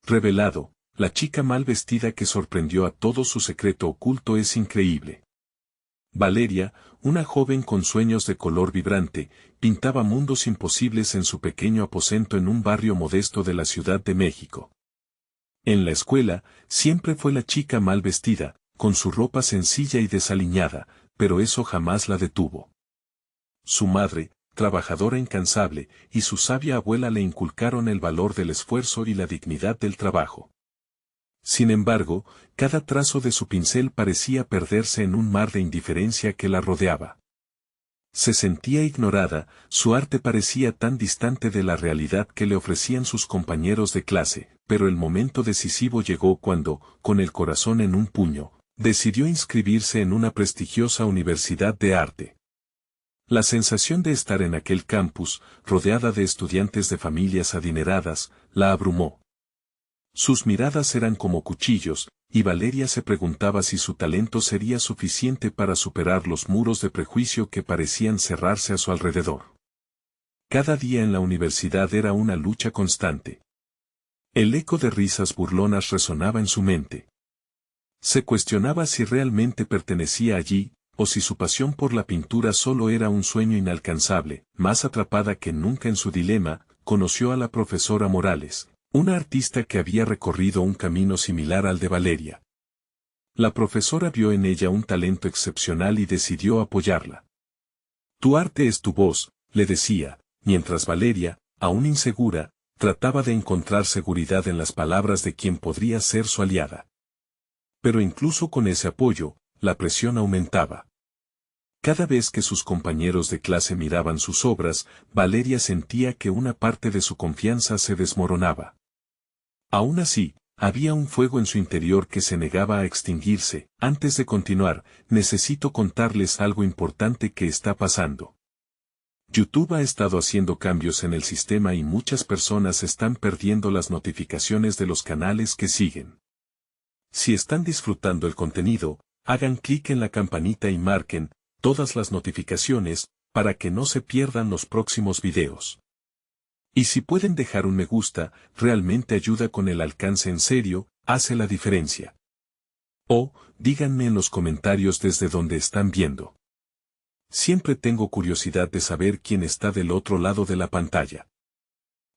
Revelado, la chica mal vestida que sorprendió a todo su secreto oculto es increíble. Valeria, una joven con sueños de color vibrante, pintaba mundos imposibles en su pequeño aposento en un barrio modesto de la Ciudad de México. En la escuela, siempre fue la chica mal vestida, con su ropa sencilla y desaliñada, pero eso jamás la detuvo. Su madre, trabajadora incansable, y su sabia abuela le inculcaron el valor del esfuerzo y la dignidad del trabajo. Sin embargo, cada trazo de su pincel parecía perderse en un mar de indiferencia que la rodeaba. Se sentía ignorada, su arte parecía tan distante de la realidad que le ofrecían sus compañeros de clase, pero el momento decisivo llegó cuando, con el corazón en un puño, decidió inscribirse en una prestigiosa universidad de arte. La sensación de estar en aquel campus, rodeada de estudiantes de familias adineradas, la abrumó. Sus miradas eran como cuchillos, y Valeria se preguntaba si su talento sería suficiente para superar los muros de prejuicio que parecían cerrarse a su alrededor. Cada día en la universidad era una lucha constante. El eco de risas burlonas resonaba en su mente. Se cuestionaba si realmente pertenecía allí, o si su pasión por la pintura solo era un sueño inalcanzable. Más atrapada que nunca en su dilema, conoció a la profesora Morales, una artista que había recorrido un camino similar al de Valeria. La profesora vio en ella un talento excepcional y decidió apoyarla. Tu arte es tu voz, le decía, mientras Valeria, aún insegura, trataba de encontrar seguridad en las palabras de quien podría ser su aliada. Pero incluso con ese apoyo, la presión aumentaba. Cada vez que sus compañeros de clase miraban sus obras, Valeria sentía que una parte de su confianza se desmoronaba. Aún así, había un fuego en su interior que se negaba a extinguirse. Antes de continuar, necesito contarles algo importante que está pasando. YouTube ha estado haciendo cambios en el sistema y muchas personas están perdiendo las notificaciones de los canales que siguen. Si están disfrutando el contenido, hagan clic en la campanita y marquen todas las notificaciones para que no se pierdan los próximos videos. Y si pueden dejar un me gusta, realmente ayuda con el alcance en serio, hace la diferencia. O, díganme en los comentarios desde donde están viendo. Siempre tengo curiosidad de saber quién está del otro lado de la pantalla.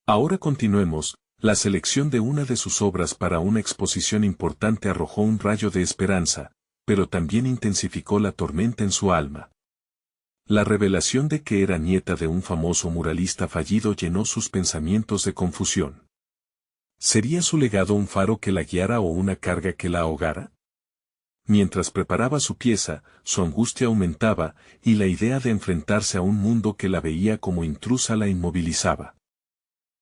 Ahora continuemos, la selección de una de sus obras para una exposición importante arrojó un rayo de esperanza, pero también intensificó la tormenta en su alma. La revelación de que era nieta de un famoso muralista fallido llenó sus pensamientos de confusión. ¿Sería su legado un faro que la guiara o una carga que la ahogara? Mientras preparaba su pieza, su angustia aumentaba, y la idea de enfrentarse a un mundo que la veía como intrusa la inmovilizaba.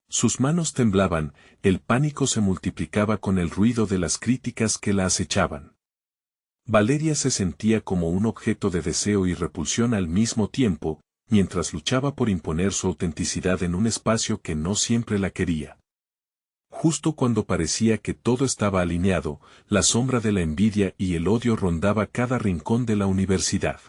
Sus manos temblaban, el pánico se multiplicaba con el ruido de las críticas que la acechaban. Valeria se sentía como un objeto de deseo y repulsión al mismo tiempo, mientras luchaba por imponer su autenticidad en un espacio que no siempre la quería. Justo cuando parecía que todo estaba alineado, la sombra de la envidia y el odio rondaba cada rincón de la universidad.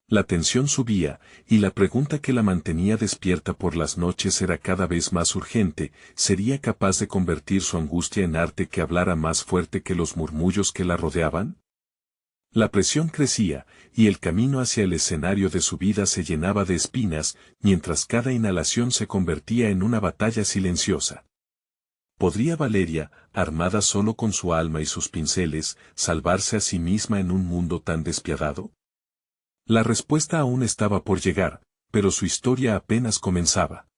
La tensión subía, y la pregunta que la mantenía despierta por las noches era cada vez más urgente: ¿sería capaz de convertir su angustia en arte que hablara más fuerte que los murmullos que la rodeaban? La presión crecía, y el camino hacia el escenario de su vida se llenaba de espinas, mientras cada inhalación se convertía en una batalla silenciosa. ¿Podría Valeria, armada solo con su alma y sus pinceles, salvarse a sí misma en un mundo tan despiadado? La respuesta aún estaba por llegar, pero su historia apenas comenzaba.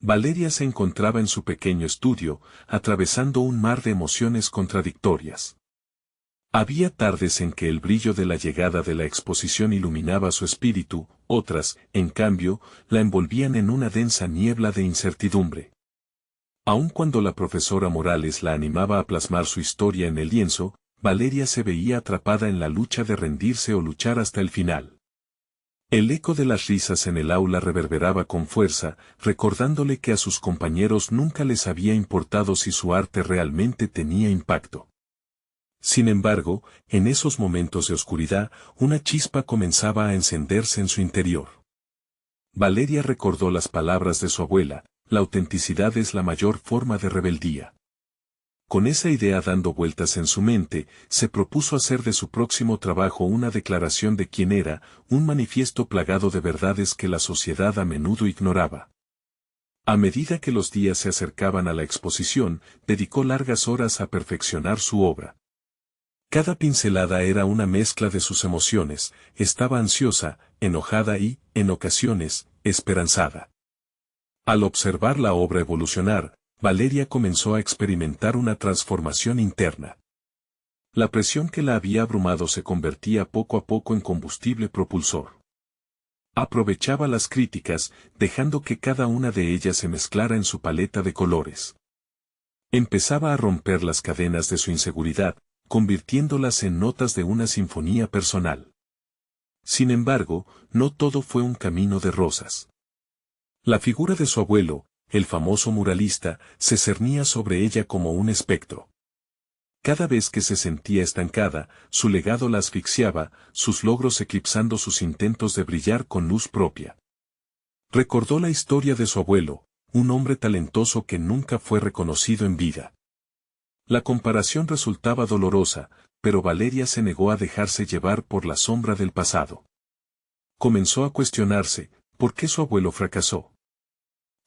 Valeria se encontraba en su pequeño estudio, atravesando un mar de emociones contradictorias. Había tardes en que el brillo de la llegada de la exposición iluminaba su espíritu, otras, en cambio, la envolvían en una densa niebla de incertidumbre. Aun cuando la profesora Morales la animaba a plasmar su historia en el lienzo, Valeria se veía atrapada en la lucha de rendirse o luchar hasta el final. El eco de las risas en el aula reverberaba con fuerza, recordándole que a sus compañeros nunca les había importado si su arte realmente tenía impacto. Sin embargo, en esos momentos de oscuridad, una chispa comenzaba a encenderse en su interior. Valeria recordó las palabras de su abuela: la autenticidad es la mayor forma de rebeldía. Con esa idea dando vueltas en su mente, se propuso hacer de su próximo trabajo una declaración de quién era, un manifiesto plagado de verdades que la sociedad a menudo ignoraba. A medida que los días se acercaban a la exposición, dedicó largas horas a perfeccionar su obra. Cada pincelada era una mezcla de sus emociones, estaba ansiosa, enojada y, en ocasiones, esperanzada. Al observar la obra evolucionar, Valeria comenzó a experimentar una transformación interna. La presión que la había abrumado se convertía poco a poco en combustible propulsor. Aprovechaba las críticas, dejando que cada una de ellas se mezclara en su paleta de colores. Empezaba a romper las cadenas de su inseguridad, convirtiéndolas en notas de una sinfonía personal. Sin embargo, no todo fue un camino de rosas. La figura de su abuelo, el famoso muralista, se cernía sobre ella como un espectro. Cada vez que se sentía estancada, su legado la asfixiaba, sus logros eclipsando sus intentos de brillar con luz propia. Recordó la historia de su abuelo, un hombre talentoso que nunca fue reconocido en vida. La comparación resultaba dolorosa, pero Valeria se negó a dejarse llevar por la sombra del pasado. Comenzó a cuestionarse, ¿por qué su abuelo fracasó?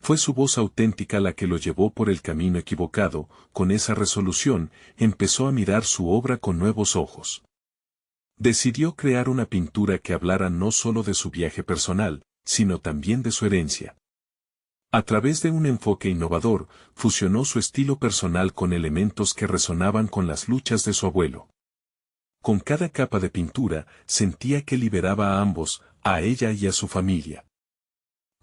Fue su voz auténtica la que lo llevó por el camino equivocado. Con esa resolución, empezó a mirar su obra con nuevos ojos. Decidió crear una pintura que hablara no solo de su viaje personal, sino también de su herencia. A través de un enfoque innovador, fusionó su estilo personal con elementos que resonaban con las luchas de su abuelo. Con cada capa de pintura, sentía que liberaba a ambos, a ella y a su familia.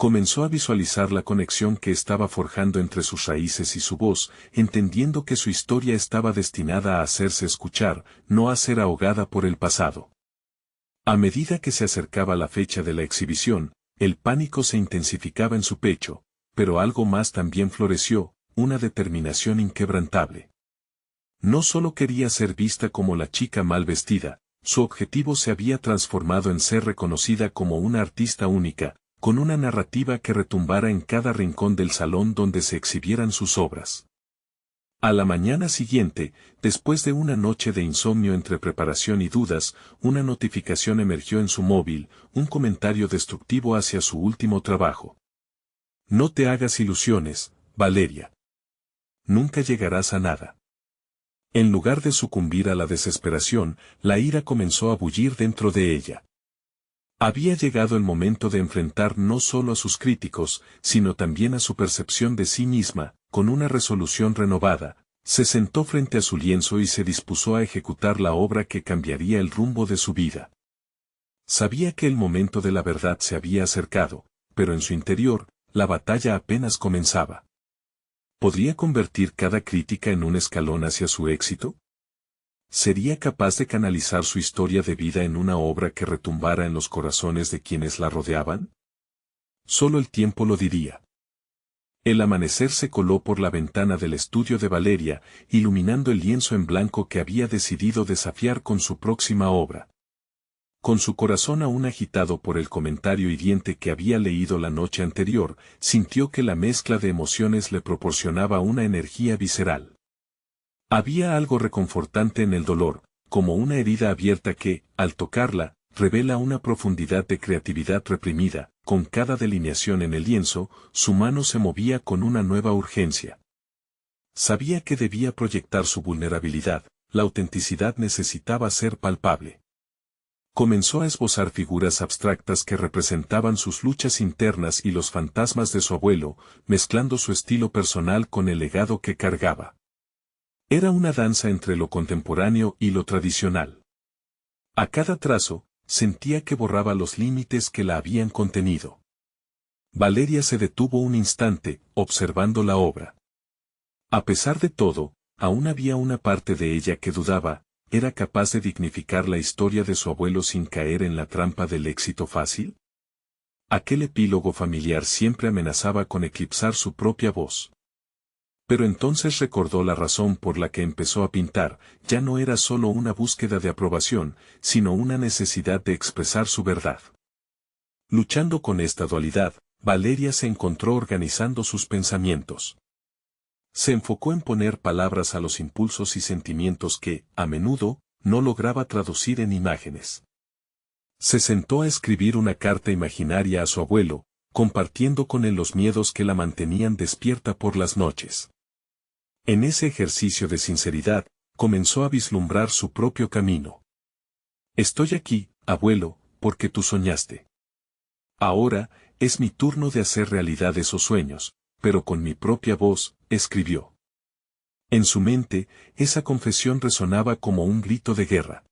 Comenzó a visualizar la conexión que estaba forjando entre sus raíces y su voz, entendiendo que su historia estaba destinada a hacerse escuchar, no a ser ahogada por el pasado. A medida que se acercaba la fecha de la exhibición, el pánico se intensificaba en su pecho, pero algo más también floreció, una determinación inquebrantable. No solo quería ser vista como la chica mal vestida, su objetivo se había transformado en ser reconocida como una artista única, con una narrativa que retumbara en cada rincón del salón donde se exhibieran sus obras. A la mañana siguiente, después de una noche de insomnio entre preparación y dudas, una notificación emergió en su móvil, un comentario destructivo hacia su último trabajo. No te hagas ilusiones, Valeria. Nunca llegarás a nada. En lugar de sucumbir a la desesperación, la ira comenzó a bullir dentro de ella. Había llegado el momento de enfrentar no solo a sus críticos, sino también a su percepción de sí misma. Con una resolución renovada, se sentó frente a su lienzo y se dispuso a ejecutar la obra que cambiaría el rumbo de su vida. Sabía que el momento de la verdad se había acercado, pero en su interior, la batalla apenas comenzaba. ¿Podría convertir cada crítica en un escalón hacia su éxito? ¿Sería capaz de canalizar su historia de vida en una obra que retumbara en los corazones de quienes la rodeaban? Solo el tiempo lo diría. El amanecer se coló por la ventana del estudio de Valeria, iluminando el lienzo en blanco que había decidido desafiar con su próxima obra. Con su corazón aún agitado por el comentario hiriente que había leído la noche anterior, sintió que la mezcla de emociones le proporcionaba una energía visceral. Había algo reconfortante en el dolor, como una herida abierta que, al tocarla, revela una profundidad de creatividad reprimida. Con cada delineación en el lienzo, su mano se movía con una nueva urgencia. Sabía que debía proyectar su vulnerabilidad, la autenticidad necesitaba ser palpable. Comenzó a esbozar figuras abstractas que representaban sus luchas internas y los fantasmas de su abuelo, mezclando su estilo personal con el legado que cargaba. Era una danza entre lo contemporáneo y lo tradicional. A cada trazo, sentía que borraba los límites que la habían contenido. Valeria se detuvo un instante, observando la obra. A pesar de todo, aún había una parte de ella que dudaba, ¿era capaz de dignificar la historia de su abuelo sin caer en la trampa del éxito fácil? Aquel epílogo familiar siempre amenazaba con eclipsar su propia voz. Pero entonces recordó la razón por la que empezó a pintar, ya no era solo una búsqueda de aprobación, sino una necesidad de expresar su verdad. Luchando con esta dualidad, Valeria se encontró organizando sus pensamientos. Se enfocó en poner palabras a los impulsos y sentimientos que, a menudo, no lograba traducir en imágenes. Se sentó a escribir una carta imaginaria a su abuelo, compartiendo con él los miedos que la mantenían despierta por las noches. En ese ejercicio de sinceridad, comenzó a vislumbrar su propio camino. Estoy aquí, abuelo, porque tú soñaste. Ahora, es mi turno de hacer realidad esos sueños, pero con mi propia voz, escribió. En su mente, esa confesión resonaba como un grito de guerra.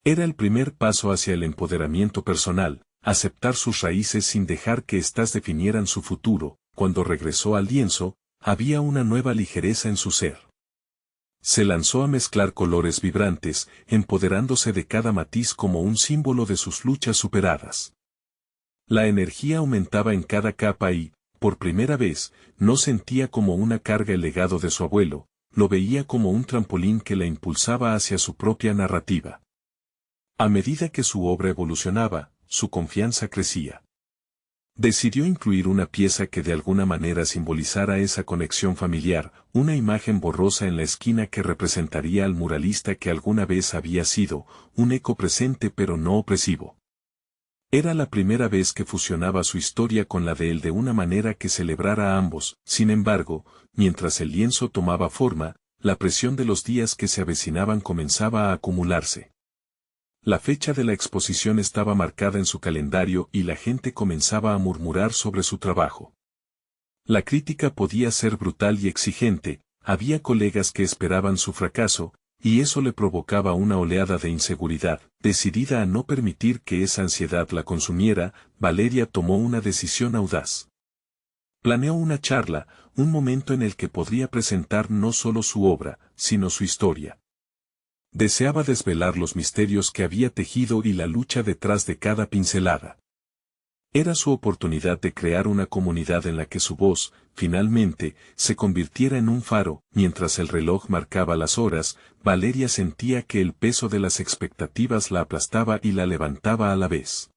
Era el primer paso hacia el empoderamiento personal, aceptar sus raíces sin dejar que éstas definieran su futuro. Cuando regresó al lienzo, había una nueva ligereza en su ser. Se lanzó a mezclar colores vibrantes, empoderándose de cada matiz como un símbolo de sus luchas superadas. La energía aumentaba en cada capa y, por primera vez, no sentía como una carga el legado de su abuelo, lo veía como un trampolín que la impulsaba hacia su propia narrativa. A medida que su obra evolucionaba, su confianza crecía. Decidió incluir una pieza que de alguna manera simbolizara esa conexión familiar, una imagen borrosa en la esquina que representaría al muralista que alguna vez había sido, un eco presente pero no opresivo. Era la primera vez que fusionaba su historia con la de él de una manera que celebrara a ambos. Sin embargo, mientras el lienzo tomaba forma, la presión de los días que se avecinaban comenzaba a acumularse. La fecha de la exposición estaba marcada en su calendario y la gente comenzaba a murmurar sobre su trabajo. La crítica podía ser brutal y exigente, había colegas que esperaban su fracaso, y eso le provocaba una oleada de inseguridad. Decidida a no permitir que esa ansiedad la consumiera, Valeria tomó una decisión audaz. Planeó una charla, un momento en el que podría presentar no solo su obra, sino su historia. Deseaba desvelar los misterios que había tejido y la lucha detrás de cada pincelada. Era su oportunidad de crear una comunidad en la que su voz, finalmente, se convirtiera en un faro. Mientras el reloj marcaba las horas, Valeria sentía que el peso de las expectativas la aplastaba y la levantaba a la vez.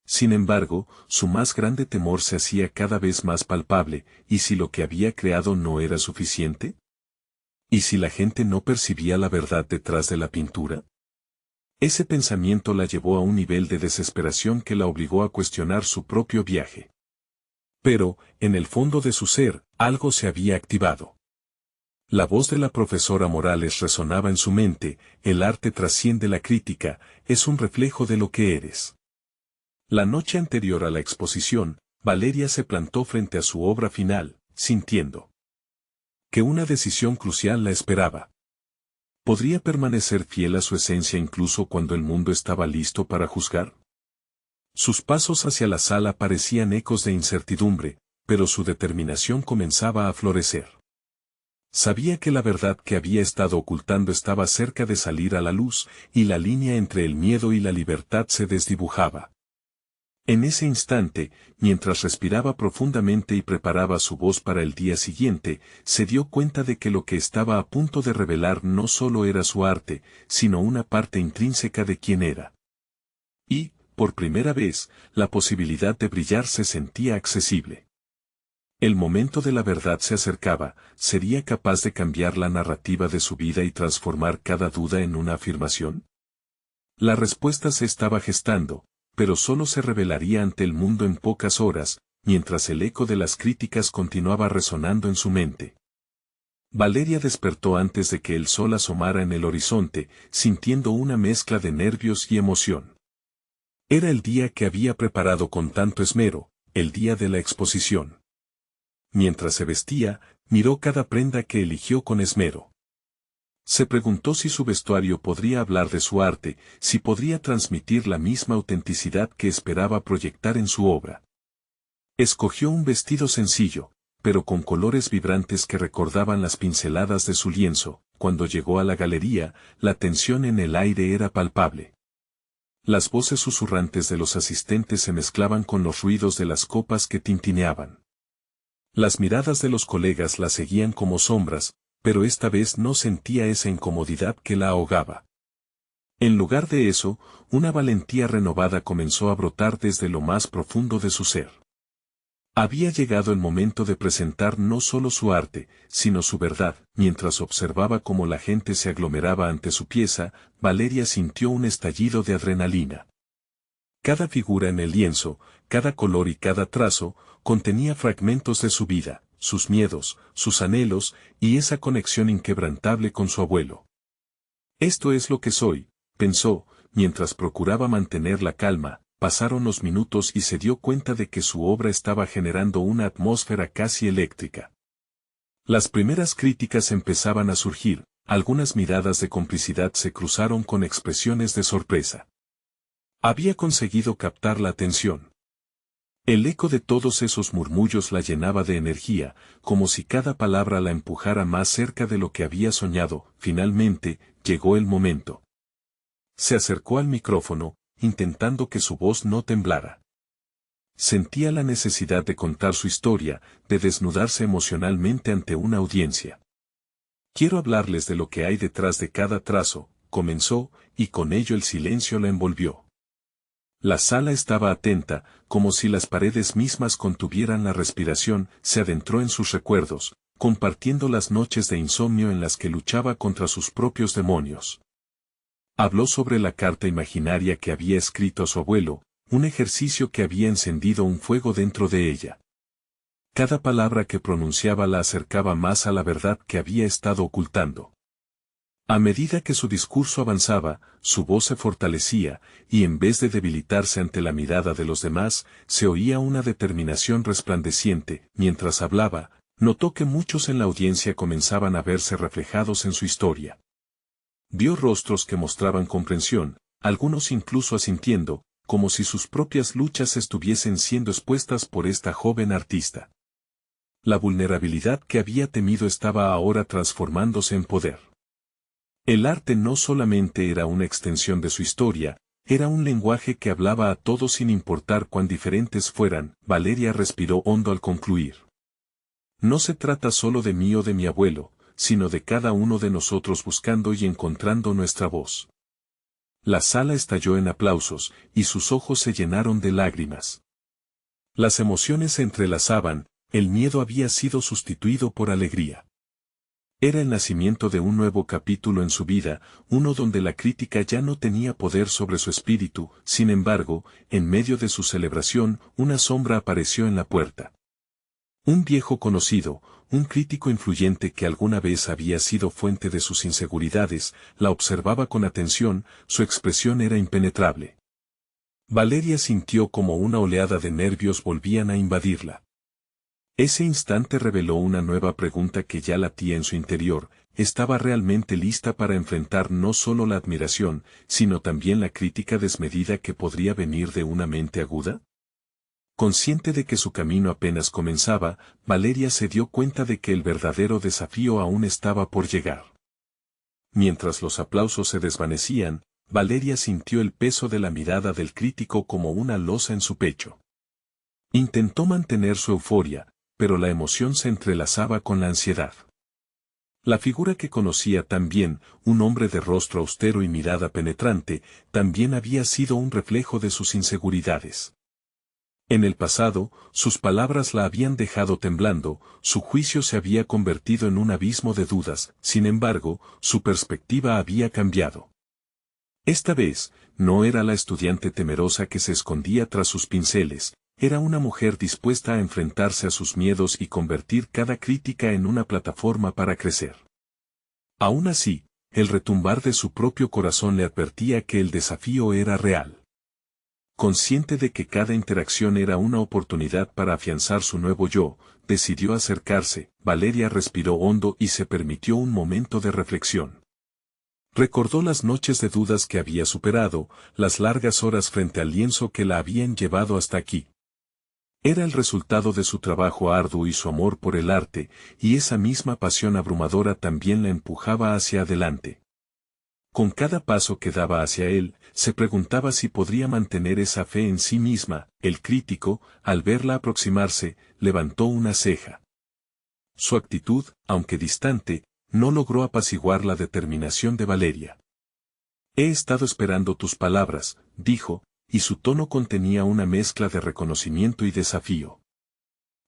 Sin embargo, su más grande temor se hacía cada vez más palpable. ¿Y si lo que había creado no era suficiente? ¿Y si la gente no percibía la verdad detrás de la pintura? Ese pensamiento la llevó a un nivel de desesperación que la obligó a cuestionar su propio viaje. Pero, en el fondo de su ser, algo se había activado. La voz de la profesora Morales resonaba en su mente: el arte trasciende la crítica, es un reflejo de lo que eres. La noche anterior a la exposición, Valeria se plantó frente a su obra final, sintiendo que una decisión crucial la esperaba. ¿Podría permanecer fiel a su esencia incluso cuando el mundo estaba listo para juzgar? Sus pasos hacia la sala parecían ecos de incertidumbre, pero su determinación comenzaba a florecer. Sabía que la verdad que había estado ocultando estaba cerca de salir a la luz, y la línea entre el miedo y la libertad se desdibujaba. En ese instante, mientras respiraba profundamente y preparaba su voz para el día siguiente, se dio cuenta de que lo que estaba a punto de revelar no solo era su arte, sino una parte intrínseca de quién era. Y, por primera vez, la posibilidad de brillar se sentía accesible. El momento de la verdad se acercaba. ¿Sería capaz de cambiar la narrativa de su vida y transformar cada duda en una afirmación? La respuesta se estaba gestando, pero solo se revelaría ante el mundo en pocas horas, mientras el eco de las críticas continuaba resonando en su mente. Valeria despertó antes de que el sol asomara en el horizonte, sintiendo una mezcla de nervios y emoción. Era el día que había preparado con tanto esmero, el día de la exposición. Mientras se vestía, miró cada prenda que eligió con esmero. Se preguntó si su vestuario podría hablar de su arte, si podría transmitir la misma autenticidad que esperaba proyectar en su obra. Escogió un vestido sencillo, pero con colores vibrantes que recordaban las pinceladas de su lienzo. Cuando llegó a la galería, la tensión en el aire era palpable. Las voces susurrantes de los asistentes se mezclaban con los ruidos de las copas que tintineaban. Las miradas de los colegas la seguían como sombras, pero esta vez no sentía esa incomodidad que la ahogaba. En lugar de eso, una valentía renovada comenzó a brotar desde lo más profundo de su ser. Había llegado el momento de presentar no solo su arte, sino su verdad. Mientras observaba cómo la gente se aglomeraba ante su pieza, Valeria sintió un estallido de adrenalina. Cada figura en el lienzo, cada color y cada trazo, contenía fragmentos de su vida, sus miedos, sus anhelos, y esa conexión inquebrantable con su abuelo. Esto es lo que soy, pensó, mientras procuraba mantener la calma. Pasaron los minutos y se dio cuenta de que su obra estaba generando una atmósfera casi eléctrica. Las primeras críticas empezaban a surgir, algunas miradas de complicidad se cruzaron con expresiones de sorpresa. Había conseguido captar la atención. El eco de todos esos murmullos la llenaba de energía, como si cada palabra la empujara más cerca de lo que había soñado. Finalmente, llegó el momento. Se acercó al micrófono, intentando que su voz no temblara. Sentía la necesidad de contar su historia, de desnudarse emocionalmente ante una audiencia. Quiero hablarles de lo que hay detrás de cada trazo, comenzó, y con ello el silencio la envolvió. La sala estaba atenta, como si las paredes mismas contuvieran la respiración. Se adentró en sus recuerdos, compartiendo las noches de insomnio en las que luchaba contra sus propios demonios. Habló sobre la carta imaginaria que había escrito a su abuelo, un ejercicio que había encendido un fuego dentro de ella. Cada palabra que pronunciaba la acercaba más a la verdad que había estado ocultando. A medida que su discurso avanzaba, su voz se fortalecía, y en vez de debilitarse ante la mirada de los demás, se oía una determinación resplandeciente. Mientras hablaba, notó que muchos en la audiencia comenzaban a verse reflejados en su historia. Vio rostros que mostraban comprensión, algunos incluso asintiendo, como si sus propias luchas estuviesen siendo expuestas por esta joven artista. La vulnerabilidad que había temido estaba ahora transformándose en poder. El arte no solamente era una extensión de su historia, era un lenguaje que hablaba a todos sin importar cuán diferentes fueran. Valeria respiró hondo al concluir. No se trata solo de mí o de mi abuelo, sino de cada uno de nosotros buscando y encontrando nuestra voz. La sala estalló en aplausos, y sus ojos se llenaron de lágrimas. Las emociones se entrelazaban, el miedo había sido sustituido por alegría. Era el nacimiento de un nuevo capítulo en su vida, uno donde la crítica ya no tenía poder sobre su espíritu. Sin embargo, en medio de su celebración, una sombra apareció en la puerta. Un viejo conocido, un crítico influyente que alguna vez había sido fuente de sus inseguridades, la observaba con atención. Su expresión era impenetrable. Valeria sintió como una oleada de nervios volvían a invadirla. Ese instante reveló una nueva pregunta que ya latía en su interior. ¿Estaba realmente lista para enfrentar no solo la admiración, sino también la crítica desmedida que podría venir de una mente aguda? Consciente de que su camino apenas comenzaba, Valeria se dio cuenta de que el verdadero desafío aún estaba por llegar. Mientras los aplausos se desvanecían, Valeria sintió el peso de la mirada del crítico como una losa en su pecho. Intentó mantener su euforia, pero la emoción se entrelazaba con la ansiedad. La figura que conocía tan bien, un hombre de rostro austero y mirada penetrante, también había sido un reflejo de sus inseguridades. En el pasado, sus palabras la habían dejado temblando, su juicio se había convertido en un abismo de dudas. Sin embargo, su perspectiva había cambiado. Esta vez, no era la estudiante temerosa que se escondía tras sus pinceles, era una mujer dispuesta a enfrentarse a sus miedos y convertir cada crítica en una plataforma para crecer. Aún así, el retumbar de su propio corazón le advertía que el desafío era real. Consciente de que cada interacción era una oportunidad para afianzar su nuevo yo, decidió acercarse. Valeria respiró hondo y se permitió un momento de reflexión. Recordó las noches de dudas que había superado, las largas horas frente al lienzo que la habían llevado hasta aquí. Era el resultado de su trabajo arduo y su amor por el arte, y esa misma pasión abrumadora también la empujaba hacia adelante. Con cada paso que daba hacia él, se preguntaba si podría mantener esa fe en sí misma. El crítico, al verla aproximarse, levantó una ceja. Su actitud, aunque distante, no logró apaciguar la determinación de Valeria. He estado esperando tus palabras, dijo, y su tono contenía una mezcla de reconocimiento y desafío.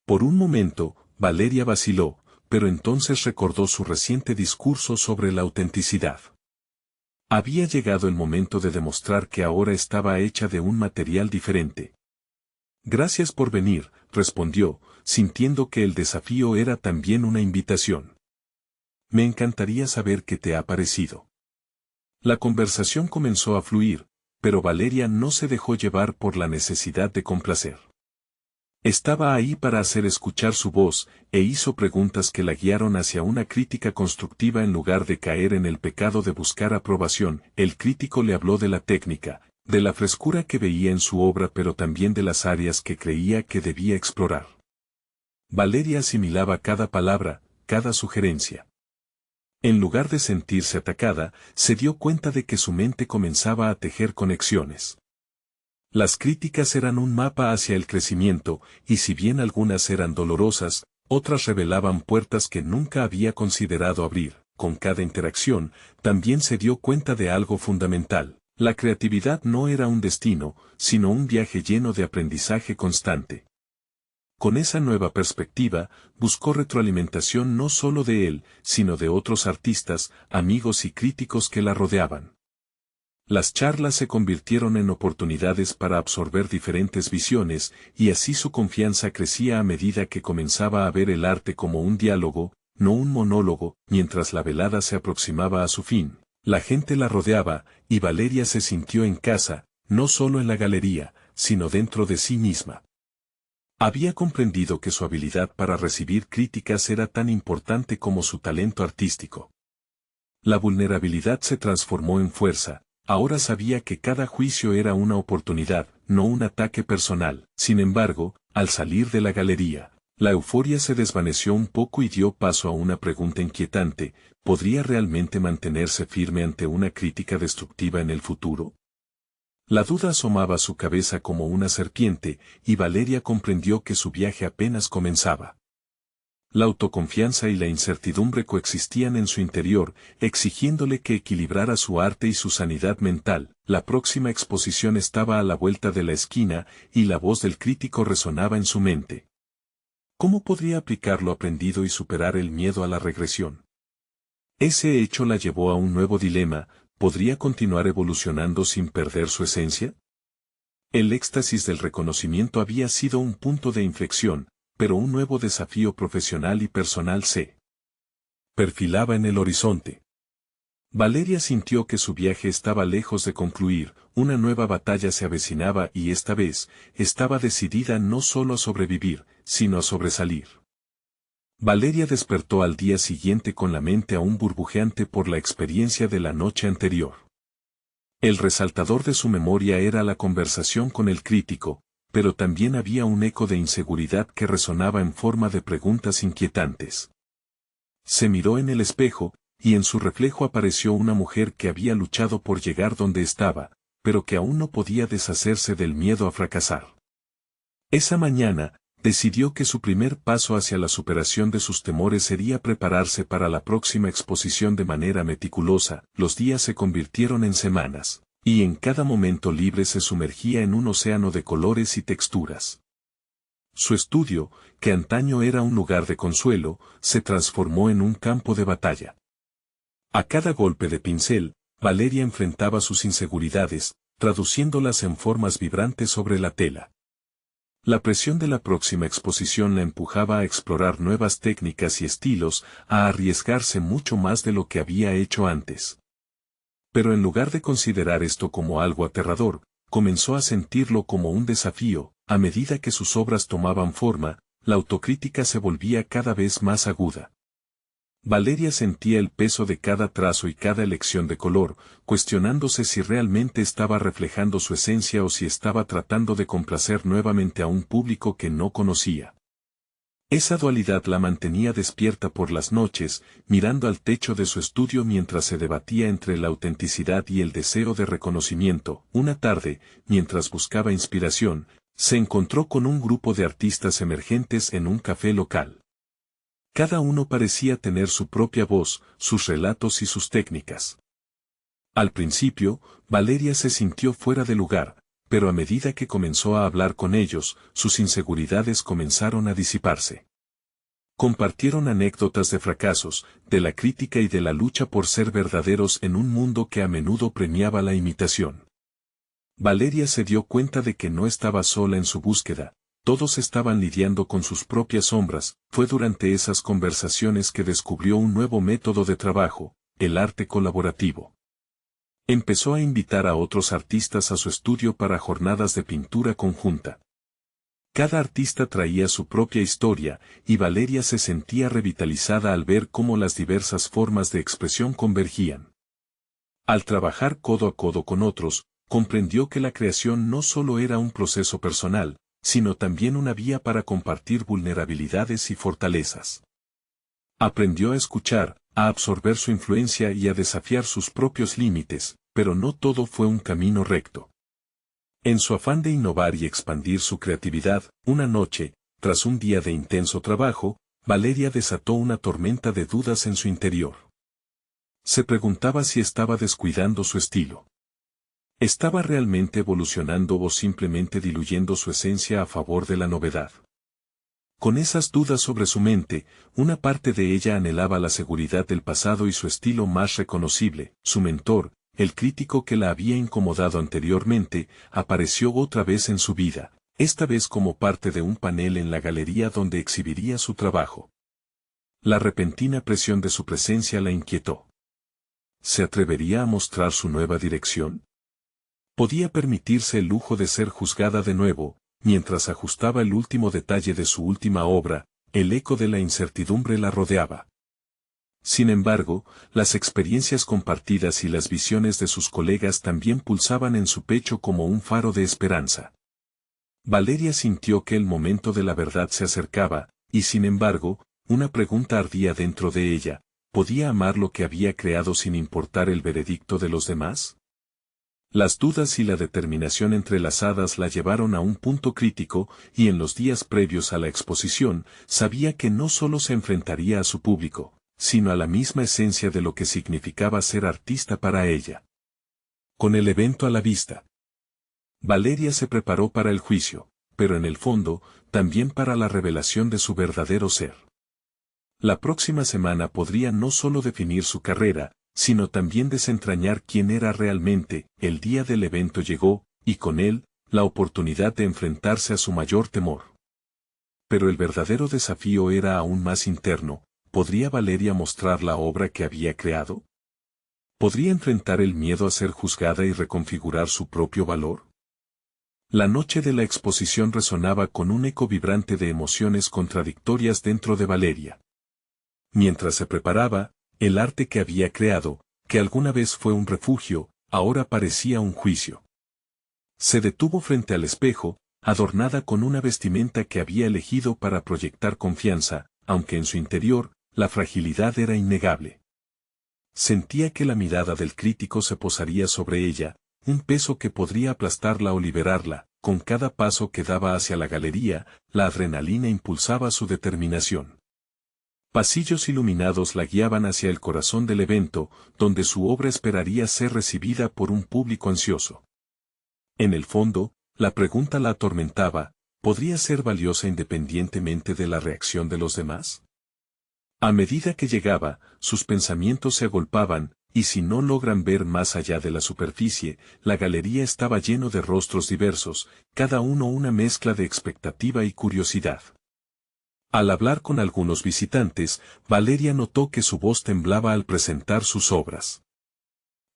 Por un momento, Valeria vaciló, pero entonces recordó su reciente discurso sobre la autenticidad. Había llegado el momento de demostrar que ahora estaba hecha de un material diferente. Gracias por venir, respondió, sintiendo que el desafío era también una invitación. Me encantaría saber qué te ha parecido. La conversación comenzó a fluir, pero Valeria no se dejó llevar por la necesidad de complacer. Estaba ahí para hacer escuchar su voz, e hizo preguntas que la guiaron hacia una crítica constructiva en lugar de caer en el pecado de buscar aprobación. El crítico le habló de la técnica, de la frescura que veía en su obra, pero también de las áreas que creía que debía explorar. Valeria asimilaba cada palabra, cada sugerencia. En lugar de sentirse atacada, se dio cuenta de que su mente comenzaba a tejer conexiones. Las críticas eran un mapa hacia el crecimiento, y si bien algunas eran dolorosas, otras revelaban puertas que nunca había considerado abrir. Con cada interacción, también se dio cuenta de algo fundamental. La creatividad no era un destino, sino un viaje lleno de aprendizaje constante. Con esa nueva perspectiva, buscó retroalimentación no solo de él, sino de otros artistas, amigos y críticos que la rodeaban. Las charlas se convirtieron en oportunidades para absorber diferentes visiones, y así su confianza crecía a medida que comenzaba a ver el arte como un diálogo, no un monólogo. Mientras la velada se aproximaba a su fin, la gente la rodeaba, y Valeria se sintió en casa, no solo en la galería, sino dentro de sí misma. Había comprendido que su habilidad para recibir críticas era tan importante como su talento artístico. La vulnerabilidad se transformó en fuerza. Ahora sabía que cada juicio era una oportunidad, no un ataque personal. Sin embargo, al salir de la galería, la euforia se desvaneció un poco y dio paso a una pregunta inquietante: ¿podría realmente mantenerse firme ante una crítica destructiva en el futuro? La duda asomaba su cabeza como una serpiente, y Valeria comprendió que su viaje apenas comenzaba. La autoconfianza y la incertidumbre coexistían en su interior, exigiéndole que equilibrara su arte y su sanidad mental. La próxima exposición estaba a la vuelta de la esquina, y la voz del crítico resonaba en su mente. ¿Cómo podría aplicar lo aprendido y superar el miedo a la regresión? Ese hecho la llevó a un nuevo dilema: ¿podría continuar evolucionando sin perder su esencia? El éxtasis del reconocimiento había sido un punto de inflexión, pero un nuevo desafío profesional y personal se perfilaba en el horizonte. Valeria sintió que su viaje estaba lejos de concluir. Una nueva batalla se avecinaba, y esta vez, estaba decidida no solo a sobrevivir, sino a sobresalir. Valeria despertó al día siguiente con la mente aún burbujeante por la experiencia de la noche anterior. El resaltador de su memoria era la conversación con el crítico, pero también había un eco de inseguridad que resonaba en forma de preguntas inquietantes. Se miró en el espejo, y en su reflejo apareció una mujer que había luchado por llegar donde estaba, pero que aún no podía deshacerse del miedo a fracasar. Esa mañana, decidió que su primer paso hacia la superación de sus temores sería prepararse para la próxima exposición de manera meticulosa. Los días se convirtieron en semanas, y en cada momento libre se sumergía en un océano de colores y texturas. Su estudio, que antaño era un lugar de consuelo, se transformó en un campo de batalla. A cada golpe de pincel, Valeria enfrentaba sus inseguridades, traduciéndolas en formas vibrantes sobre la tela. La presión de la próxima exposición la empujaba a explorar nuevas técnicas y estilos, a arriesgarse mucho más de lo que había hecho antes. Pero en lugar de considerar esto como algo aterrador, comenzó a sentirlo como un desafío. A medida que sus obras tomaban forma, la autocrítica se volvía cada vez más aguda. Valeria sentía el peso de cada trazo y cada elección de color, cuestionándose si realmente estaba reflejando su esencia o si estaba tratando de complacer nuevamente a un público que no conocía. Esa dualidad la mantenía despierta por las noches, mirando al techo de su estudio mientras se debatía entre la autenticidad y el deseo de reconocimiento. Una tarde, mientras buscaba inspiración, se encontró con un grupo de artistas emergentes en un café local. Cada uno parecía tener su propia voz, sus relatos y sus técnicas. Al principio, Valeria se sintió fuera de lugar, pero a medida que comenzó a hablar con ellos, sus inseguridades comenzaron a disiparse. Compartieron anécdotas de fracasos, de la crítica y de la lucha por ser verdaderos en un mundo que a menudo premiaba la imitación. Valeria se dio cuenta de que no estaba sola en su búsqueda, todos estaban lidiando con sus propias sombras. Fue durante esas conversaciones que descubrió un nuevo método de trabajo, el arte colaborativo. Empezó a invitar a otros artistas a su estudio para jornadas de pintura conjunta. Cada artista traía su propia historia, y Valeria se sentía revitalizada al ver cómo las diversas formas de expresión convergían. Al trabajar codo a codo con otros, comprendió que la creación no solo era un proceso personal, sino también una vía para compartir vulnerabilidades y fortalezas. Aprendió a escuchar, a absorber su influencia y a desafiar sus propios límites, pero no todo fue un camino recto. En su afán de innovar y expandir su creatividad, una noche, tras un día de intenso trabajo, Valeria desató una tormenta de dudas en su interior. Se preguntaba si estaba descuidando su estilo. ¿Estaba realmente evolucionando o simplemente diluyendo su esencia a favor de la novedad? Con esas dudas sobre su mente, una parte de ella anhelaba la seguridad del pasado y su estilo más reconocible. Su mentor, el crítico que la había incomodado anteriormente, apareció otra vez en su vida, esta vez como parte de un panel en la galería donde exhibiría su trabajo. La repentina presión de su presencia la inquietó. ¿Se atrevería a mostrar su nueva dirección? Podía permitirse el lujo de ser juzgada de nuevo, mientras ajustaba el último detalle de su última obra. El eco de la incertidumbre la rodeaba. Sin embargo, las experiencias compartidas y las visiones de sus colegas también pulsaban en su pecho como un faro de esperanza. Valeria sintió que el momento de la verdad se acercaba, y sin embargo, una pregunta ardía dentro de ella: ¿podía amar lo que había creado sin importar el veredicto de los demás? Las dudas y la determinación entrelazadas la llevaron a un punto crítico, y en los días previos a la exposición, sabía que no solo se enfrentaría a su público, sino a la misma esencia de lo que significaba ser artista para ella. Con el evento a la vista, Valeria se preparó para el juicio, pero en el fondo, también para la revelación de su verdadero ser. La próxima semana podría no solo definir su carrera, sino también desentrañar quién era realmente. El día del evento llegó, y con él, la oportunidad de enfrentarse a su mayor temor. Pero el verdadero desafío era aún más interno. ¿Podría Valeria mostrar la obra que había creado? ¿Podría enfrentar el miedo a ser juzgada y reconfigurar su propio valor? La noche de la exposición resonaba con un eco vibrante de emociones contradictorias dentro de Valeria. Mientras se preparaba, el arte que había creado, que alguna vez fue un refugio, ahora parecía un juicio. Se detuvo frente al espejo, adornada con una vestimenta que había elegido para proyectar confianza, aunque en su interior, la fragilidad era innegable. Sentía que la mirada del crítico se posaría sobre ella, un peso que podría aplastarla o liberarla. Con cada paso que daba hacia la galería, la adrenalina impulsaba su determinación. Pasillos iluminados la guiaban hacia el corazón del evento, donde su obra esperaría ser recibida por un público ansioso. En el fondo, la pregunta la atormentaba: ¿podría ser valiosa independientemente de la reacción de los demás? A medida que llegaba, sus pensamientos se agolpaban, y si no logran ver más allá de la superficie, la galería estaba lleno de rostros diversos, cada uno una mezcla de expectativa y curiosidad. Al hablar con algunos visitantes, Valeria notó que su voz temblaba al presentar sus obras.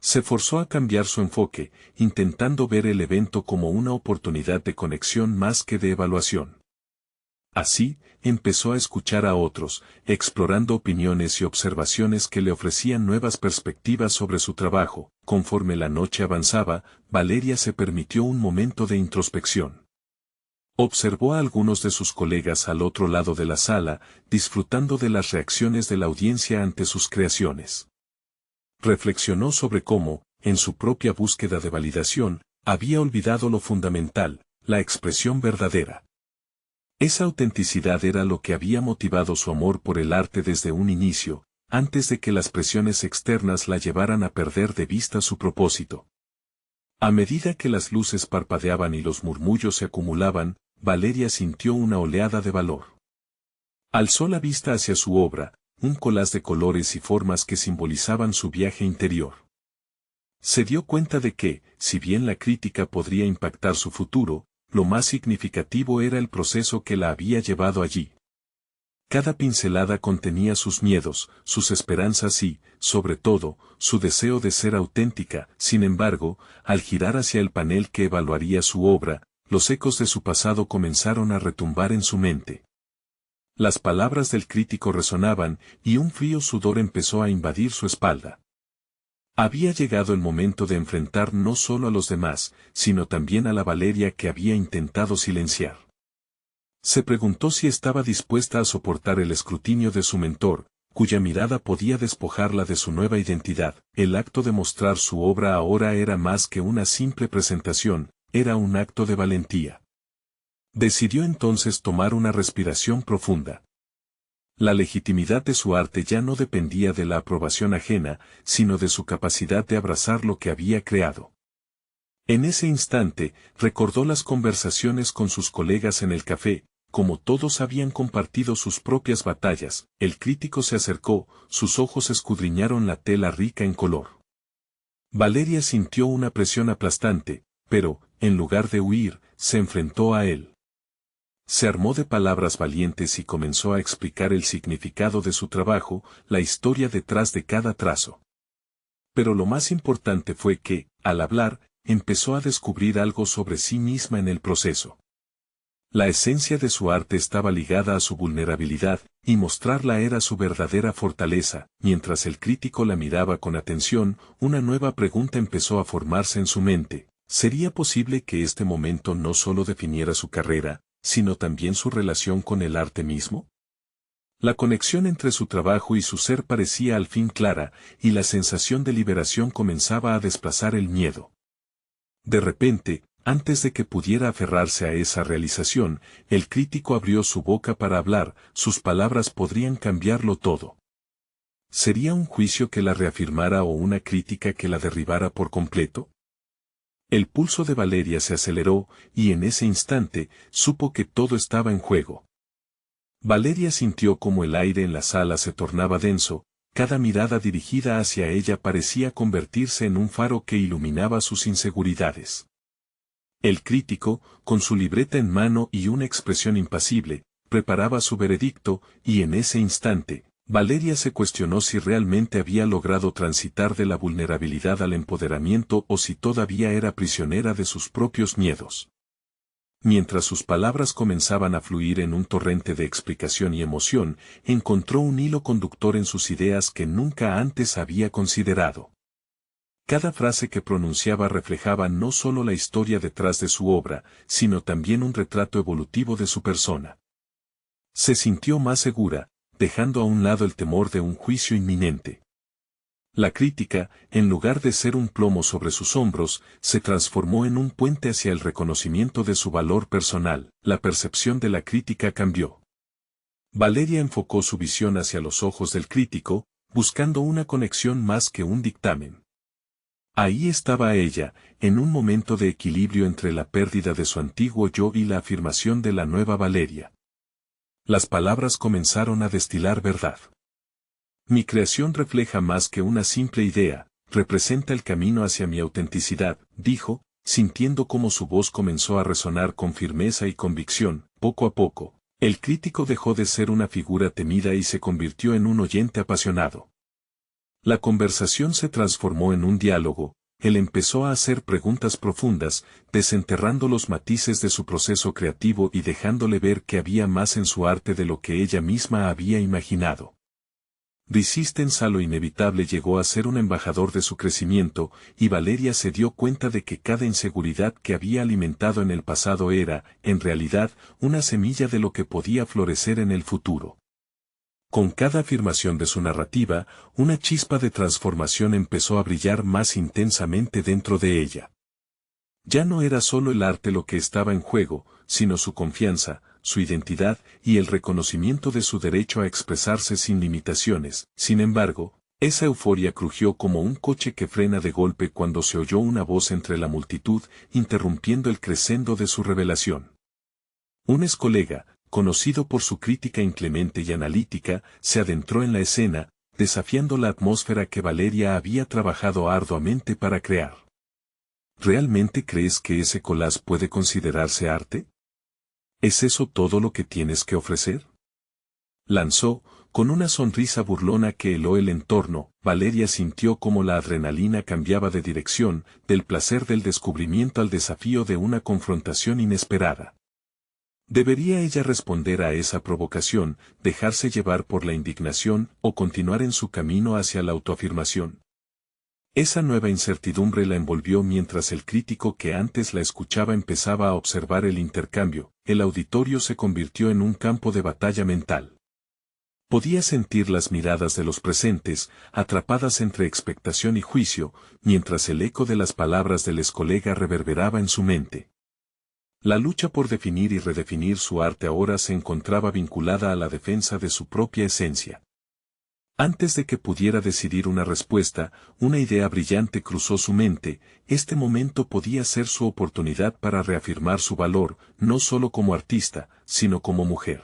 Se forzó a cambiar su enfoque, intentando ver el evento como una oportunidad de conexión más que de evaluación. Así, empezó a escuchar a otros, explorando opiniones y observaciones que le ofrecían nuevas perspectivas sobre su trabajo. Conforme la noche avanzaba, Valeria se permitió un momento de introspección. Observó a algunos de sus colegas al otro lado de la sala, disfrutando de las reacciones de la audiencia ante sus creaciones. Reflexionó sobre cómo, en su propia búsqueda de validación, había olvidado lo fundamental: la expresión verdadera. Esa autenticidad era lo que había motivado su amor por el arte desde un inicio, antes de que las presiones externas la llevaran a perder de vista su propósito. A medida que las luces parpadeaban y los murmullos se acumulaban, Valeria sintió una oleada de valor. Alzó la vista hacia su obra, un collage de colores y formas que simbolizaban su viaje interior. Se dio cuenta de que, si bien la crítica podría impactar su futuro, lo más significativo era el proceso que la había llevado allí. Cada pincelada contenía sus miedos, sus esperanzas y, sobre todo, su deseo de ser auténtica. Sin embargo, al girar hacia el panel que evaluaría su obra, los ecos de su pasado comenzaron a retumbar en su mente. Las palabras del crítico resonaban, y un frío sudor empezó a invadir su espalda. Había llegado el momento de enfrentar no solo a los demás, sino también a la Valeria que había intentado silenciar. Se preguntó si estaba dispuesta a soportar el escrutinio de su mentor, cuya mirada podía despojarla de su nueva identidad. El acto de mostrar su obra ahora era más que una simple presentación, era un acto de valentía. Decidió entonces tomar una respiración profunda. La legitimidad de su arte ya no dependía de la aprobación ajena, sino de su capacidad de abrazar lo que había creado. En ese instante, recordó las conversaciones con sus colegas en el café. Como todos habían compartido sus propias batallas, el crítico se acercó, sus ojos escudriñaron la tela rica en color. Valeria sintió una presión aplastante, pero, en lugar de huir, se enfrentó a él. Se armó de palabras valientes y comenzó a explicar el significado de su trabajo, la historia detrás de cada trazo. Pero lo más importante fue que, al hablar, empezó a descubrir algo sobre sí misma en el proceso. La esencia de su arte estaba ligada a su vulnerabilidad, y mostrarla era su verdadera fortaleza. Mientras el crítico la miraba con atención, una nueva pregunta empezó a formarse en su mente. ¿Sería posible que este momento no solo definiera su carrera, sino también su relación con el arte mismo? La conexión entre su trabajo y su ser parecía al fin clara, y la sensación de liberación comenzaba a desplazar el miedo. De repente, antes de que pudiera aferrarse a esa realización, el crítico abrió su boca para hablar, sus palabras podrían cambiarlo todo. ¿Sería un juicio que la reafirmara o una crítica que la derribara por completo? El pulso de Valeria se aceleró, y en ese instante, supo que todo estaba en juego. Valeria sintió como el aire en la sala se tornaba denso, cada mirada dirigida hacia ella parecía convertirse en un faro que iluminaba sus inseguridades. El crítico, con su libreta en mano y una expresión impasible, preparaba su veredicto, y en ese instante, Valeria se cuestionó si realmente había logrado transitar de la vulnerabilidad al empoderamiento o si todavía era prisionera de sus propios miedos. Mientras sus palabras comenzaban a fluir en un torrente de explicación y emoción, encontró un hilo conductor en sus ideas que nunca antes había considerado. Cada frase que pronunciaba reflejaba no solo la historia detrás de su obra, sino también un retrato evolutivo de su persona. Se sintió más segura, dejando a un lado el temor de un juicio inminente. La crítica, en lugar de ser un plomo sobre sus hombros, se transformó en un puente hacia el reconocimiento de su valor personal. La percepción de la crítica cambió. Valeria enfocó su visión hacia los ojos del crítico, buscando una conexión más que un dictamen. Ahí estaba ella, en un momento de equilibrio entre la pérdida de su antiguo yo y la afirmación de la nueva Valeria. Las palabras comenzaron a destilar verdad. Mi creación refleja más que una simple idea, representa el camino hacia mi autenticidad, dijo, sintiendo cómo su voz comenzó a resonar con firmeza y convicción. Poco a poco, el crítico dejó de ser una figura temida y se convirtió en un oyente apasionado. La conversación se transformó en un diálogo. Él empezó a hacer preguntas profundas, desenterrando los matices de su proceso creativo y dejándole ver que había más en su arte de lo que ella misma había imaginado. Resistance a lo inevitable llegó a ser un embajador de su crecimiento, y Valeria se dio cuenta de que cada inseguridad que había alimentado en el pasado era, en realidad, una semilla de lo que podía florecer en el futuro. Con cada afirmación de su narrativa, una chispa de transformación empezó a brillar más intensamente dentro de ella. Ya no era solo el arte lo que estaba en juego, sino su confianza, su identidad y el reconocimiento de su derecho a expresarse sin limitaciones. Sin embargo, Esa euforia crujió como un coche que frena de golpe cuando se oyó una voz entre la multitud, interrumpiendo el crescendo de su revelación. Un excolega, conocido por su crítica inclemente y analítica, se adentró en la escena, desafiando la atmósfera que Valeria había trabajado arduamente para crear. ¿Realmente crees que ese collage puede considerarse arte? ¿Es eso todo lo que tienes que ofrecer? Lanzó, con una sonrisa burlona que heló el entorno. Valeria sintió como la adrenalina cambiaba de dirección, del placer del descubrimiento al desafío de una confrontación inesperada. ¿Debería ella responder a esa provocación, dejarse llevar por la indignación o continuar en su camino hacia la autoafirmación? Esa nueva incertidumbre la envolvió mientras el crítico que antes la escuchaba empezaba a observar el intercambio. El auditorio se convirtió en un campo de batalla mental. Podía sentir las miradas de los presentes, atrapadas entre expectación y juicio, mientras el eco de las palabras del excolega reverberaba en su mente. La lucha por definir y redefinir su arte ahora se encontraba vinculada a la defensa de su propia esencia. Antes de que pudiera decidir una respuesta, una idea brillante cruzó su mente. Este momento podía ser su oportunidad para reafirmar su valor, no solo como artista, sino como mujer.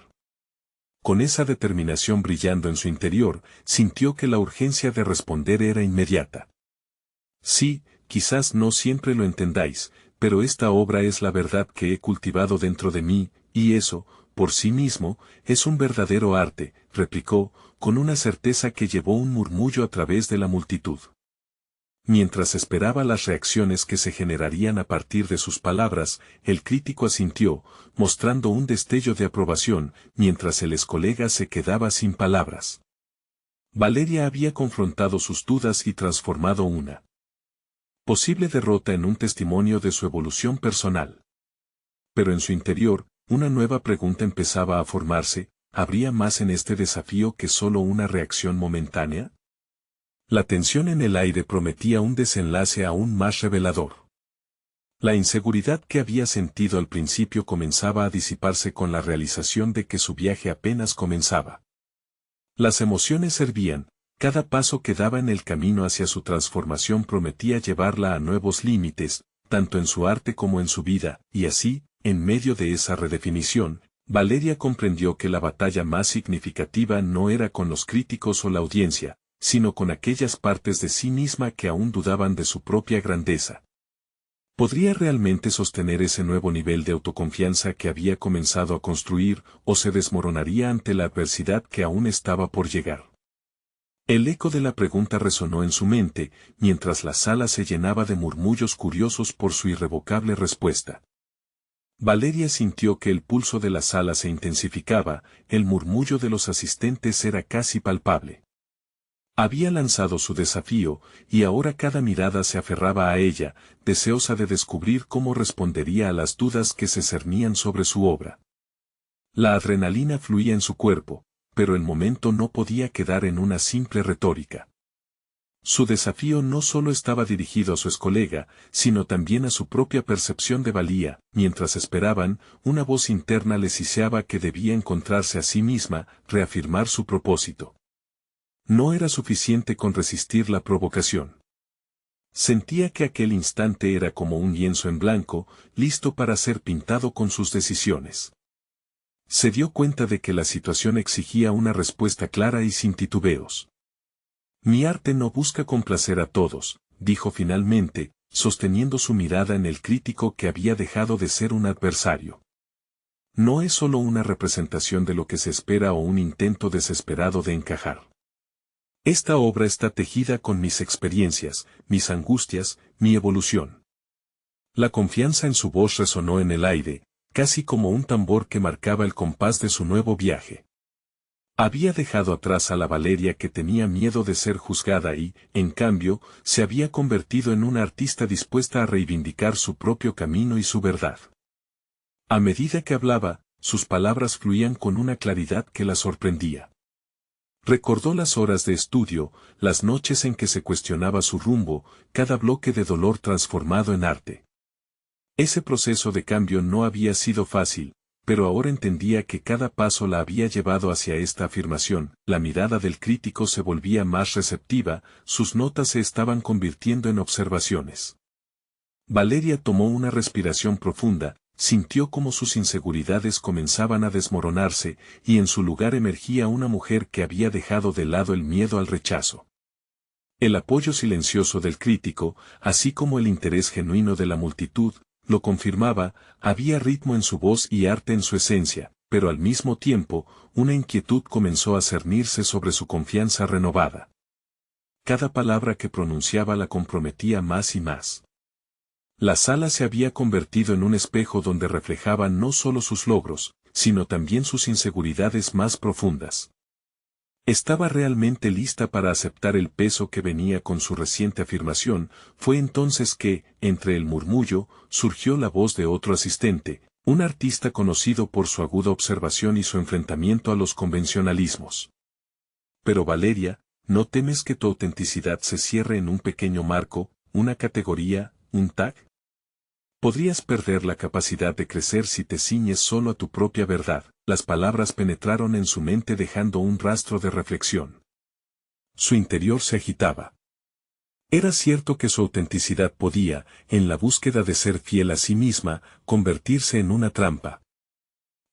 Con esa determinación brillando en su interior, sintió que la urgencia de responder era inmediata. Sí, quizás no siempre lo entendáis, pero esta obra es la verdad que he cultivado dentro de mí, y eso, por sí mismo, es un verdadero arte, replicó, con una certeza que llevó un murmullo a través de la multitud. Mientras esperaba las reacciones que se generarían a partir de sus palabras, el crítico asintió, mostrando un destello de aprobación, mientras el excolega se quedaba sin palabras. Valeria había confrontado sus dudas y transformado una posible derrota en un testimonio de su evolución personal. Pero en su interior, una nueva pregunta empezaba a formarse: ¿habría más en este desafío que solo una reacción momentánea? La tensión en el aire prometía un desenlace aún más revelador. La inseguridad que había sentido al principio comenzaba a disiparse con la realización de que su viaje apenas comenzaba. Las emociones hervían, cada paso que daba en el camino hacia su transformación prometía llevarla a nuevos límites, tanto en su arte como en su vida, y así, en medio de esa redefinición, Valeria comprendió que la batalla más significativa no era con los críticos o la audiencia, sino con aquellas partes de sí misma que aún dudaban de su propia grandeza. ¿Podría realmente sostener ese nuevo nivel de autoconfianza que había comenzado a construir, o se desmoronaría ante la adversidad que aún estaba por llegar? El eco de la pregunta resonó en su mente, mientras la sala se llenaba de murmullos curiosos por su irrevocable respuesta. Valeria sintió que el pulso de la sala se intensificaba, el murmullo de los asistentes era casi palpable. Había lanzado su desafío, y ahora cada mirada se aferraba a ella, deseosa de descubrir cómo respondería a las dudas que se cernían sobre su obra. La adrenalina fluía en su cuerpo, pero el momento no podía quedar en una simple retórica. Su desafío no solo estaba dirigido a su excolega, sino también a su propia percepción de valía. Mientras esperaban, una voz interna le siseaba que debía encontrarse a sí misma, reafirmar su propósito. No era suficiente con resistir la provocación. Sentía que aquel instante era como un lienzo en blanco, listo para ser pintado con sus decisiones. Se dio cuenta de que la situación exigía una respuesta clara y sin titubeos. Mi arte no busca complacer a todos, dijo finalmente, sosteniendo su mirada en el crítico que había dejado de ser un adversario. No es solo una representación de lo que se espera o un intento desesperado de encajar. Esta obra está tejida con mis experiencias, mis angustias, mi evolución. La confianza en su voz resonó en el aire, casi como un tambor que marcaba el compás de su nuevo viaje. Había dejado atrás a la Valeria que tenía miedo de ser juzgada y, en cambio, se había convertido en una artista dispuesta a reivindicar su propio camino y su verdad. A medida que hablaba, sus palabras fluían con una claridad que la sorprendía. Recordó las horas de estudio, las noches en que se cuestionaba su rumbo, cada bloque de dolor transformado en arte. Ese proceso de cambio no había sido fácil, pero ahora entendía que cada paso la había llevado hacia esta afirmación. La mirada del crítico se volvía más receptiva, sus notas se estaban convirtiendo en observaciones. Valeria tomó una respiración profunda, sintió como sus inseguridades comenzaban a desmoronarse, y en su lugar emergía una mujer que había dejado de lado el miedo al rechazo. El apoyo silencioso del crítico, así como el interés genuino de la multitud, lo confirmaba. Había ritmo en su voz y arte en su esencia, pero al mismo tiempo, una inquietud comenzó a cernirse sobre su confianza renovada. Cada palabra que pronunciaba la comprometía más y más. La sala se había convertido en un espejo donde reflejaban no solo sus logros, sino también sus inseguridades más profundas. Estaba realmente lista para aceptar el peso que venía con su reciente afirmación. Fue entonces que, entre el murmullo, surgió la voz de otro asistente, un artista conocido por su aguda observación y su enfrentamiento a los convencionalismos. Pero Valeria, ¿no temes que tu autenticidad se cierre en un pequeño marco, una categoría, un tag? Podrías perder la capacidad de crecer si te ciñes solo a tu propia verdad. Las palabras penetraron en su mente dejando un rastro de reflexión. Su interior se agitaba. Era cierto que su autenticidad podía, en la búsqueda de ser fiel a sí misma, convertirse en una trampa.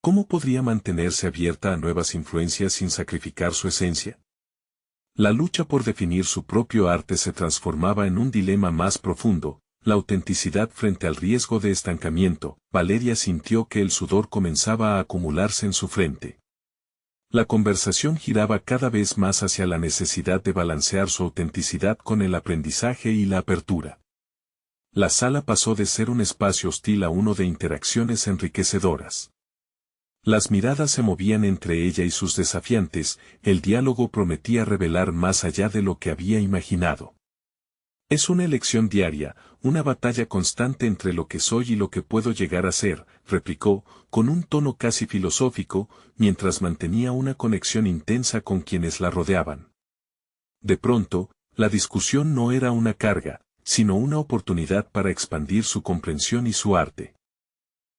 ¿Cómo podría mantenerse abierta a nuevas influencias sin sacrificar su esencia? La lucha por definir su propio arte se transformaba en un dilema más profundo. La autenticidad frente al riesgo de estancamiento. Valeria sintió que el sudor comenzaba a acumularse en su frente. La conversación giraba cada vez más hacia la necesidad de balancear su autenticidad con el aprendizaje y la apertura. La sala pasó de ser un espacio hostil a uno de interacciones enriquecedoras. Las miradas se movían entre ella y sus desafiantes, el diálogo prometía revelar más allá de lo que había imaginado. Es una elección diaria, una batalla constante entre lo que soy y lo que puedo llegar a ser, replicó, con un tono casi filosófico, mientras mantenía una conexión intensa con quienes la rodeaban. De pronto, la discusión no era una carga, sino una oportunidad para expandir su comprensión y su arte.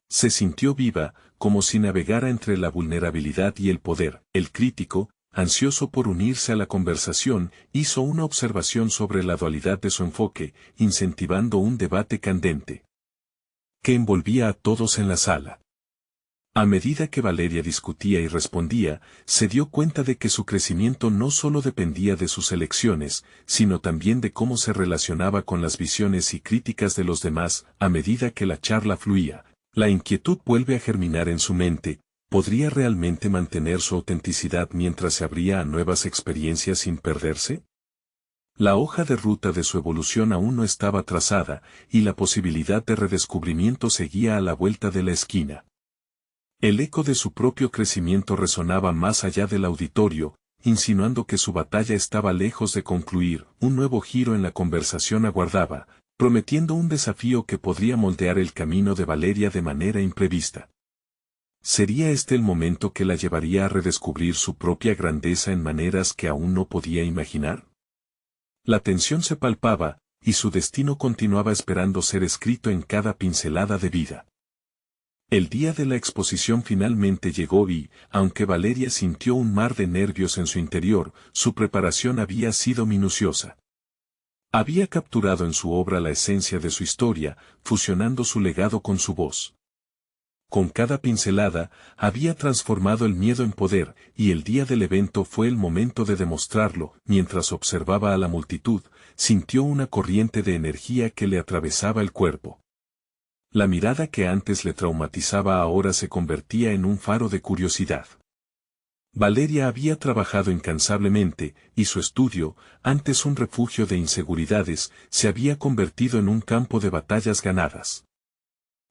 Se sintió viva, como si navegara entre la vulnerabilidad y el poder. El crítico, ansioso por unirse a la conversación, hizo una observación sobre la dualidad de su enfoque, incentivando un debate candente que envolvía a todos en la sala. A medida que Valeria discutía y respondía, se dio cuenta de que su crecimiento no solo dependía de sus elecciones, sino también de cómo se relacionaba con las visiones y críticas de los demás. A medida que la charla fluía, la inquietud vuelve a germinar en su mente. ¿Podría realmente mantener su autenticidad mientras se abría a nuevas experiencias sin perderse? La hoja de ruta de su evolución aún no estaba trazada, y la posibilidad de redescubrimiento seguía a la vuelta de la esquina. El eco de su propio crecimiento resonaba más allá del auditorio, insinuando que su batalla estaba lejos de concluir. Un nuevo giro en la conversación aguardaba, prometiendo un desafío que podría moldear el camino de Valeria de manera imprevista. ¿Sería este el momento que la llevaría a redescubrir su propia grandeza en maneras que aún no podía imaginar? La tensión se palpaba, y su destino continuaba esperando ser escrito en cada pincelada de vida. El día de la exposición finalmente llegó y, aunque Valeria sintió un mar de nervios en su interior, su preparación había sido minuciosa. Había capturado en su obra la esencia de su historia, fusionando su legado con su voz. Con cada pincelada, había transformado el miedo en poder, y el día del evento fue el momento de demostrarlo. Mientras observaba a la multitud, sintió una corriente de energía que le atravesaba el cuerpo. La mirada que antes le traumatizaba ahora se convertía en un faro de curiosidad. Valeria había trabajado incansablemente, y su estudio, antes un refugio de inseguridades, se había convertido en un campo de batallas ganadas.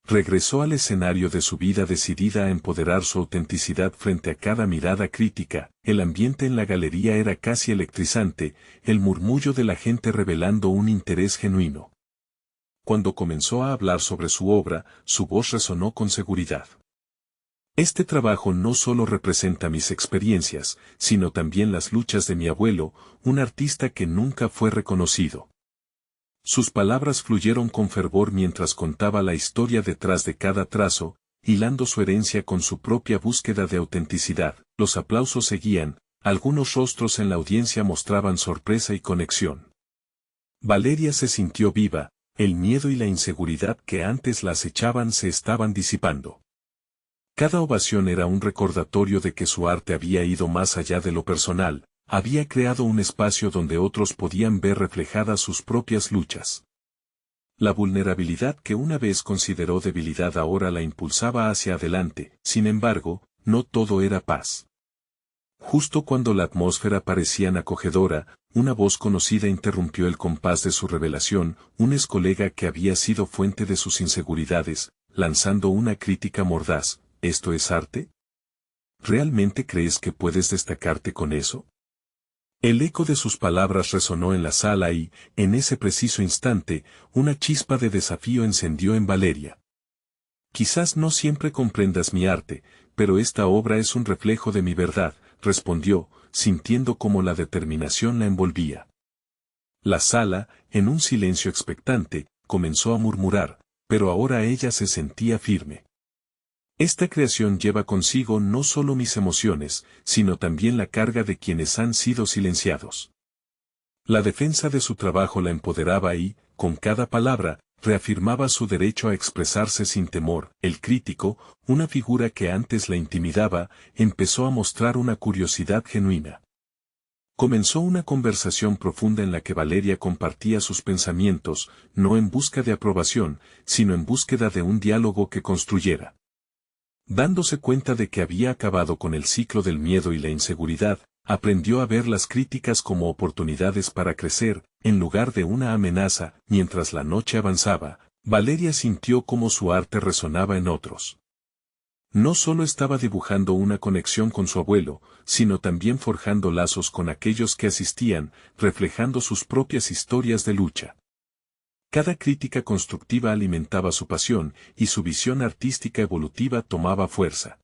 Regresó al escenario de su vida decidida a empoderar su autenticidad frente a cada mirada crítica. El ambiente en la galería era casi electrizante, el murmullo de la gente revelando un interés genuino. Cuando comenzó a hablar sobre su obra, su voz resonó con seguridad. Este trabajo no solo representa mis experiencias, sino también las luchas de mi abuelo, un artista que nunca fue reconocido. Sus palabras fluyeron con fervor mientras contaba la historia detrás de cada trazo, hilando su herencia con su propia búsqueda de autenticidad. Los aplausos seguían, algunos rostros en la audiencia mostraban sorpresa y conexión. Valeria se sintió viva, el miedo y la inseguridad que antes la acechaban se estaban disipando. Cada ovación era un recordatorio de que su arte había ido más allá de lo personal, había creado un espacio donde otros podían ver reflejadas sus propias luchas. La vulnerabilidad que una vez consideró debilidad ahora la impulsaba hacia adelante, sin embargo, no todo era paz. Justo cuando la atmósfera parecía acogedora, una voz conocida interrumpió el compás de su revelación, un ex colega que había sido fuente de sus inseguridades, lanzando una crítica mordaz. ¿Esto es arte? ¿Realmente crees que puedes destacarte con eso? El eco de sus palabras resonó en la sala y, en ese preciso instante, una chispa de desafío encendió en Valeria. Quizás no siempre comprendas mi arte, pero esta obra es un reflejo de mi verdad, respondió, sintiendo cómo la determinación la envolvía. La sala, en un silencio expectante, comenzó a murmurar, pero ahora ella se sentía firme. Esta creación lleva consigo no solo mis emociones, sino también la carga de quienes han sido silenciados. La defensa de su trabajo la empoderaba y, con cada palabra, reafirmaba su derecho a expresarse sin temor. El crítico, una figura que antes la intimidaba, empezó a mostrar una curiosidad genuina. Comenzó una conversación profunda en la que Valeria compartía sus pensamientos, no en busca de aprobación, sino en búsqueda de un diálogo que construyera. Dándose cuenta de que había acabado con el ciclo del miedo y la inseguridad, aprendió a ver las críticas como oportunidades para crecer, en lugar de una amenaza. Mientras la noche avanzaba, Valeria sintió cómo su arte resonaba en otros. No solo estaba dibujando una conexión con su abuelo, sino también forjando lazos con aquellos que asistían, reflejando sus propias historias de lucha. Cada crítica constructiva alimentaba su pasión, y su visión artística evolutiva tomaba fuerza.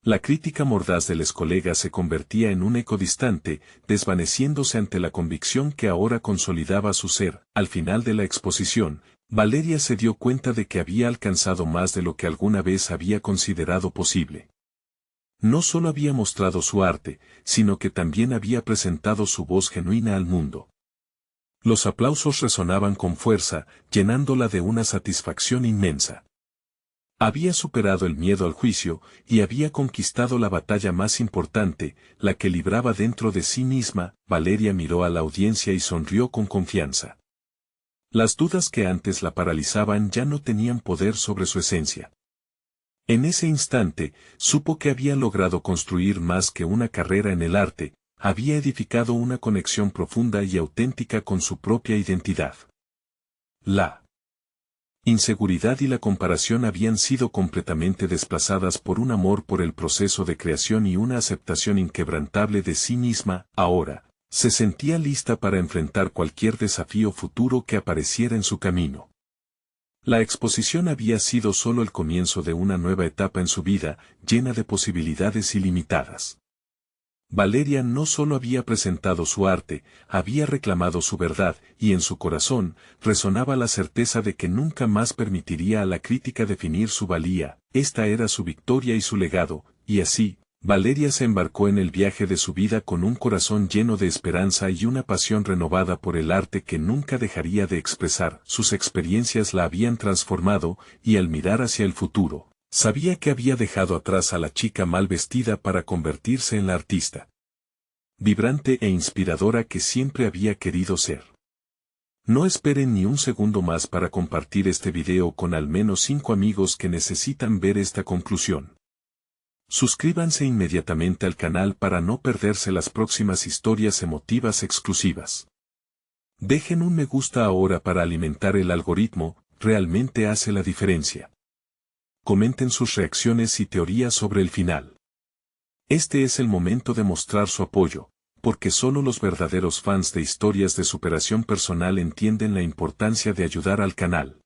La crítica mordaz del excolega se convertía en un eco distante, desvaneciéndose ante la convicción que ahora consolidaba su ser. Al final de la exposición, Valeria se dio cuenta de que había alcanzado más de lo que alguna vez había considerado posible. No solo había mostrado su arte, sino que también había presentado su voz genuina al mundo. Los aplausos resonaban con fuerza, llenándola de una satisfacción inmensa. Había superado el miedo al juicio, y había conquistado la batalla más importante, la que libraba dentro de sí misma. Valeria miró a la audiencia y sonrió con confianza. Las dudas que antes la paralizaban ya no tenían poder sobre su esencia. En ese instante, supo que había logrado construir más que una carrera en el arte, había edificado una conexión profunda y auténtica con su propia identidad. La inseguridad y la comparación habían sido completamente desplazadas por un amor por el proceso de creación y una aceptación inquebrantable de sí misma. Ahora, se sentía lista para enfrentar cualquier desafío futuro que apareciera en su camino. La exposición había sido solo el comienzo de una nueva etapa en su vida, llena de posibilidades ilimitadas. Valeria no solo había presentado su arte, había reclamado su verdad, y en su corazón resonaba la certeza de que nunca más permitiría a la crítica definir su valía. Esta era su victoria y su legado, y así, Valeria se embarcó en el viaje de su vida con un corazón lleno de esperanza y una pasión renovada por el arte que nunca dejaría de expresar. Sus experiencias la habían transformado, y al mirar hacia el futuro, sabía que había dejado atrás a la chica mal vestida para convertirse en la artista vibrante e inspiradora que siempre había querido ser. No esperen ni un segundo más para compartir este video con al menos 5 amigos que necesitan ver esta conclusión. Suscríbanse inmediatamente al canal para no perderse las próximas historias emotivas exclusivas. Dejen un me gusta ahora para alimentar el algoritmo, realmente hace la diferencia. Comenten sus reacciones y teorías sobre el final. Este es el momento de mostrar su apoyo, porque solo los verdaderos fans de historias de superación personal entienden la importancia de ayudar al canal.